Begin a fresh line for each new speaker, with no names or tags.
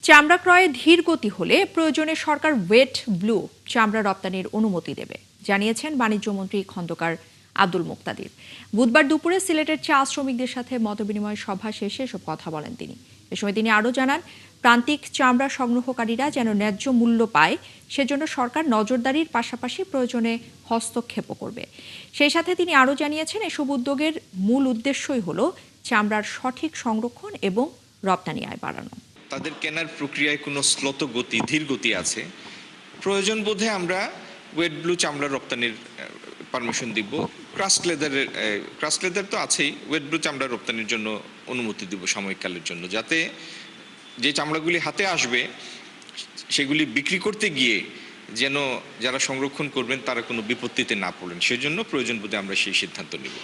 চামড়া ক্রয়ে ধীর গতি হলে প্রয়োজনে সরকার ওয়েট ব্লু চামড়া রপ্তানির অনুমতি দেবে, জানিয়েছেন বাণিজ্যমন্ত্রী খন্দকার আব্দুল মুক্তাদির। বুধবার দুপুরে সিলেটের চা শ্রমিকদের সাথে মতবিনিময় সভা শেষে এসব কথা বলেন তিনি। এ সময় তিনি আরও জানান, প্রান্তিক চামড়া সংগ্রহকারীরা যেন ন্যায্য মূল্য পায় সেজন্য সরকার নজরদারির পাশাপাশি প্রয়োজনে হস্তক্ষেপও করবে। সেই সাথে তিনি আরও জানিয়েছেন, এসব উদ্যোগের মূল উদ্দেশ্যই হলো চামড়ার সঠিক সংরক্ষণ এবং রপ্তানি আয় বাড়ানো।
তাদের কেনার প্রক্রিয়ায় কোনো ধীর গতি আছে, প্রয়োজন বোধে আমরা ওয়েট ব্লু চামড়া রপ্তানির পারমিশন দিব। ক্রাস্ট লেদার তো আছেই, ওয়েট ব্লু চামড়া রপ্তানির জন্য অনুমতি দিব সাময়িককালের জন্য, যাতে যে চামড়াগুলি হাতে আসবে সেগুলি বিক্রি করতে গিয়ে যেন যারা সংরক্ষণ করবেন তারা কোনো বিপত্তিতে না পড়েন, সেজন্য প্রয়োজন বোধে আমরা সেই সিদ্ধান্ত নিব।